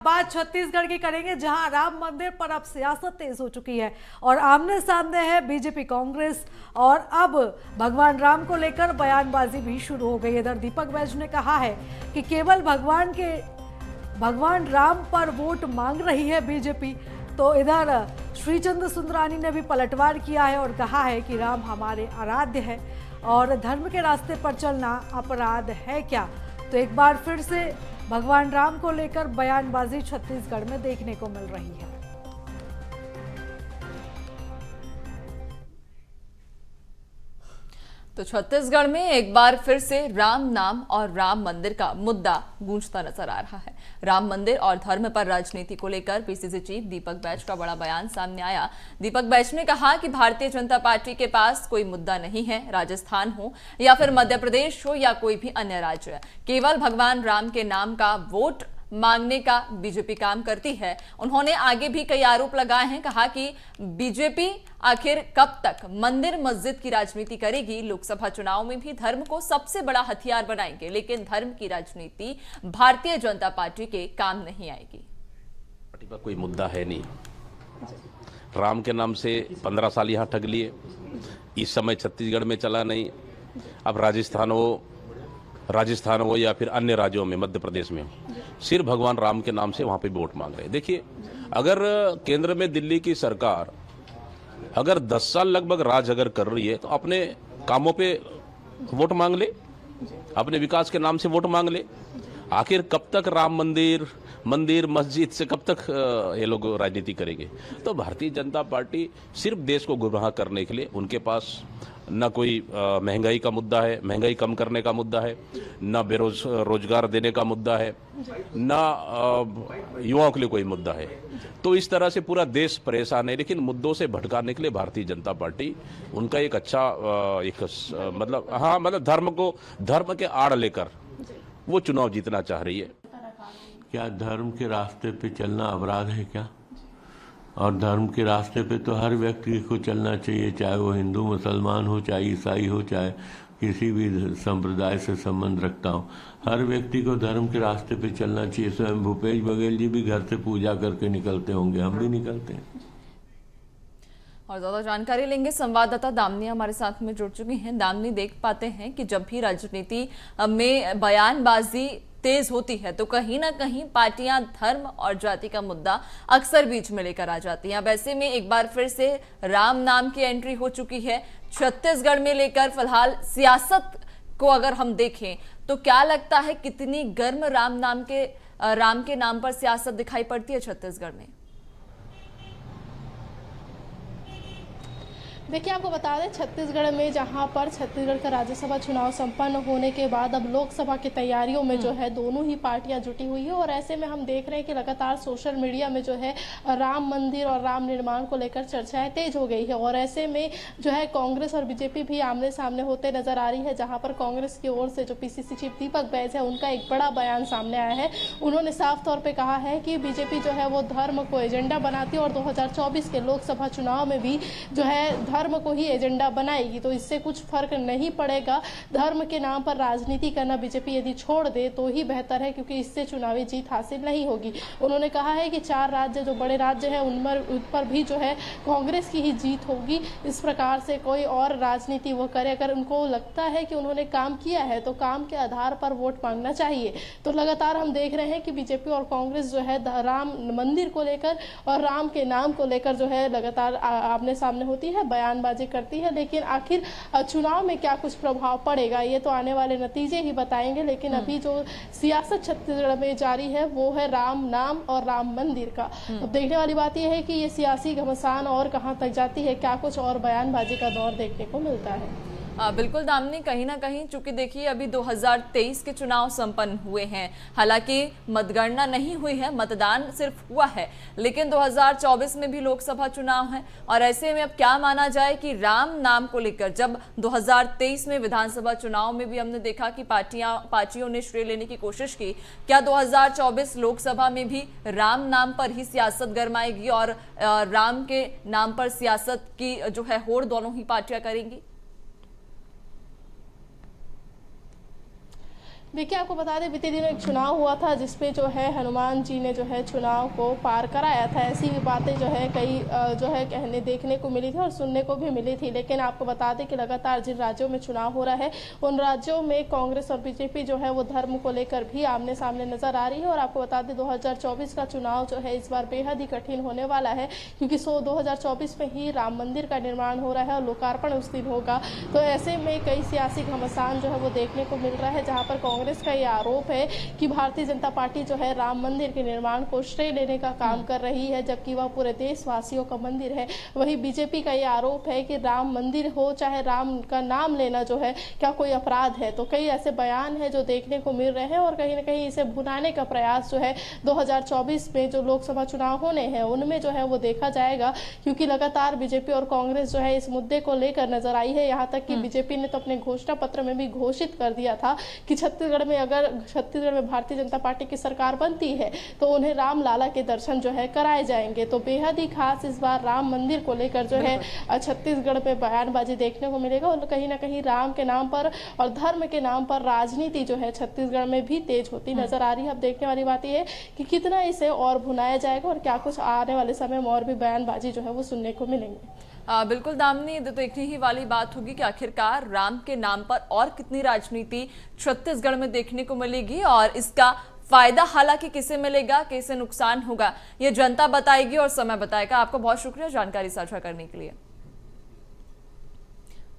बात छत्तीसगढ़ की करेंगे, जहां राम मंदिर पर अब सियासत तेज हो चुकी है और आमने सामने है बीजेपी कांग्रेस। और अब भगवान राम को लेकर बयानबाजी भी शुरू हो गई। इधर दीपक बैज ने कहा है कि केवल भगवान राम पर वोट मांग रही है बीजेपी। तो इधर श्रीचंद्र सुंदरानी ने भी पलटवार किया है और कहा है कि राम हमारे आराध्य है और धर्म के रास्ते पर चलना अपराध है क्या। तो एक बार फिर से भगवान राम को लेकर बयानबाजी छत्तीसगढ़ में देखने को मिल रही है। तो छत्तीसगढ़ में एक बार फिर से राम नाम और राम मंदिर का मुद्दा गूंजता नजर आ रहा है। राम मंदिर और धर्म पर राजनीति को लेकर पीसीसी चीफ दीपक बैज का बड़ा बयान सामने आया। दीपक बैज ने कहा कि भारतीय जनता पार्टी के पास कोई मुद्दा नहीं है, राजस्थान हो या फिर मध्य प्रदेश हो या कोई भी अन्य राज्य, केवल भगवान राम के नाम का वोट मांगने का बीजेपी काम करती है। उन्होंने आगे भी कई आरोप लगाए हैं, कहा कि बीजेपी आखिर कब तक मंदिर मस्जिद की राजनीति करेगी। लोकसभा चुनाव में भी धर्म को सबसे बड़ा हथियार बनाएंगे, लेकिन धर्म की राजनीति भारतीय जनता पार्टी के काम नहीं आएगी। पार्टी पर कोई मुद्दा है नहीं। राम के नाम से 15 साल यहाँ ठग लिए, इस समय छत्तीसगढ़ में चला नहीं। अब राजस्थान हो या फिर अन्य राज्यों में, मध्य प्रदेश में सिर्फ भगवान राम के नाम से वहां पे वोट मांग रहे हैं। देखिए, अगर केंद्र में दिल्ली की सरकार अगर 10 साल लगभग राज अगर कर रही है तो अपने कामों पे वोट मांग ले, अपने विकास के नाम से वोट मांग ले। आखिर कब तक राम मंदिर मस्जिद से कब तक ये लोग राजनीति करेंगे। तो भारतीय जनता पार्टी सिर्फ देश को गुमराह करने के लिए, उनके पास न कोई महंगाई का मुद्दा है, महंगाई कम करने का मुद्दा है, न रोजगार देने का मुद्दा है, न युवाओं के लिए कोई मुद्दा है। तो इस तरह से पूरा देश परेशान है। लेकिन मुद्दों से भटकाने के लिए भारतीय जनता पार्टी उनका एक अच्छा धर्म के आड़ लेकर वो चुनाव जीतना चाह रही है। क्या धर्म के रास्ते पे चलना अपराध है क्या? और धर्म के रास्ते पे तो हर व्यक्ति को चलना चाहिए, चाहे वो हिंदू मुसलमान हो, चाहे ईसाई हो, चाहे किसी भी संप्रदाय से संबंध रखता हो। हर व्यक्ति को धर्म के रास्ते पे चलना चाहिए। स्वयं भूपेश बघेल जी भी घर से पूजा करके निकलते होंगे, हम भी निकलते हैं। और ज्यादा जानकारी लेंगे, संवाददाता दामिनी हमारे साथ में जुड़ चुकी हैं। दामिनी, देख पाते हैं कि जब भी राजनीति में बयानबाजी तेज होती है तो कहीं ना कहीं पार्टियां धर्म और जाति का मुद्दा अक्सर बीच में लेकर आ जाती हैं। अब ऐसे में एक बार फिर से राम नाम की एंट्री हो चुकी है छत्तीसगढ़ में लेकर। फिलहाल सियासत को अगर हम देखें तो क्या लगता है, कितनी गर्म राम के नाम पर सियासत दिखाई पड़ती है छत्तीसगढ़ में? देखिए, आपको बता दें, छत्तीसगढ़ में जहां पर छत्तीसगढ़ का राज्यसभा चुनाव संपन्न होने के बाद अब लोकसभा की तैयारियों में जो है दोनों ही पार्टियां जुटी हुई है। और ऐसे में हम देख रहे हैं कि लगातार सोशल मीडिया में जो है राम मंदिर और राम निर्माण को लेकर चर्चाएं तेज हो गई है। और ऐसे में जो है कांग्रेस और बीजेपी भी आमने सामने होते नजर आ रही है, जहाँ पर कांग्रेस की ओर से जो पीसीसी चीफ दीपक बैज है, उनका एक बड़ा बयान सामने आया है। उन्होंने साफ तौर पर कहा है कि बीजेपी जो है वो धर्म को एजेंडा बनाती है और 2024 के लोकसभा चुनाव में भी जो है धर्म को ही एजेंडा बनाएगी। तो इससे कुछ फर्क नहीं पड़ेगा। धर्म के नाम पर राजनीति करना बीजेपी यदि छोड़ दे तो ही बेहतर है, क्योंकि इससे चुनावी जीत हासिल नहीं होगी। उन्होंने कहा है कि 4 राज्य जो बड़े राज्य हैं उन पर भी जो है कांग्रेस की ही जीत होगी। इस प्रकार से कोई और राजनीति वो करे, अगर उनको लगता है कि उन्होंने काम किया है तो काम के आधार पर वोट मांगना चाहिए। तो लगातार हम देख रहे हैं कि बीजेपी और कांग्रेस जो है राम मंदिर को लेकर और राम के नाम को लेकर जो है लगातार आमने सामने होती है, बयानबाजी करती है। लेकिन आखिर चुनाव में क्या कुछ प्रभाव पड़ेगा, ये तो आने वाले नतीजे ही बताएंगे। लेकिन अभी जो सियासत छत्तीसगढ़ में जारी है वो है राम नाम और राम मंदिर का। अब देखने वाली बात यह है कि ये सियासी घमासान और कहां तक जाती है, क्या कुछ और बयानबाजी का दौर देखने को मिलता है। बिल्कुल दामिनी, कहीं ना कहीं चूंकि देखिए अभी 2023 के चुनाव संपन्न हुए हैं, हालांकि मतगणना नहीं हुई है, मतदान सिर्फ हुआ है, लेकिन 2024 में भी लोकसभा चुनाव है। और ऐसे में अब क्या माना जाए कि राम नाम को लेकर, जब 2023 में विधानसभा चुनाव में भी हमने देखा कि पार्टियों ने श्रेय लेने की कोशिश की, क्या 2024 लोकसभा में भी राम नाम पर ही सियासत गरमाएगी और राम के नाम पर सियासत की जो है होड़ दोनों ही पार्टियां करेंगी? देखिए, आपको बता दें बीते दिनों एक चुनाव हुआ था जिसपे जो है हनुमान जी ने जो है चुनाव को पार कराया था। ऐसी भी बातें जो है कई जो है कहने देखने को मिली थी और सुनने को भी मिली थी। लेकिन आपको बता दें कि लगातार जिन राज्यों में चुनाव हो रहा है उन राज्यों में कांग्रेस और बीजेपी जो है वो धर्म को लेकर भी आमने सामने नजर आ रही है। और आपको बता दें 2024 का चुनाव जो है इस बार बेहद ही कठिन होने वाला है, क्योंकि 2024 में ही राम मंदिर का निर्माण हो रहा है और लोकार्पण उस दिन होगा। तो ऐसे में कई सियासी घमासान जो है वो देखने को मिल रहा है, जहाँ पर कांग्रेस का ये आरोप है कि भारतीय जनता पार्टी जो है राम मंदिर के निर्माण को श्रेय लेने का काम कर रही है, जबकि वह पूरे देशवासियों का मंदिर है। वहीं बीजेपी का ये आरोप है कि राम मंदिर हो चाहे राम का नाम लेना जो है क्या कोई अपराध है। तो कई ऐसे बयान है जो देखने को मिल रहे हैं और कहीं ना कहीं इसे भुनाने का प्रयास जो है 2024 में जो लोकसभा चुनाव होने हैं उनमें जो है वो देखा जाएगा, क्योंकि लगातार बीजेपी और कांग्रेस जो है इस मुद्दे को लेकर नजर आई है। यहाँ तक कि बीजेपी ने तो अपने घोषणा पत्र में भी घोषित कर दिया था कि छत्तीसगढ़ में भारतीय जनता पार्टी की सरकार बनती है तो उन्हें राम लाला के दर्शन जो है कराए जाएंगे। तो बेहद ही खास इस बार राम मंदिर को लेकर जो है छत्तीसगढ़ में बयानबाजी देखने को मिलेगा और कहीं ना कहीं राम के नाम पर और धर्म के नाम पर राजनीति जो है छत्तीसगढ़ में भी तेज होती नजर आ रही है। अब देखने वाली बात यह है कि कितना इसे और भुनाया जाएगा और क्या कुछ आने वाले समय में और भी बयानबाजी जो है वो सुनने को मिलेंगे। बिल्कुल दामिनी, तो देखने ही वाली बात होगी कि आखिरकार राम के नाम पर और कितनी राजनीति छत्तीसगढ़ में देखने को मिलेगी और इसका फायदा हालांकि किसे मिलेगा, किसे नुकसान होगा, ये जनता बताएगी और समय बताएगा। आपको बहुत शुक्रिया जानकारी साझा करने के लिए।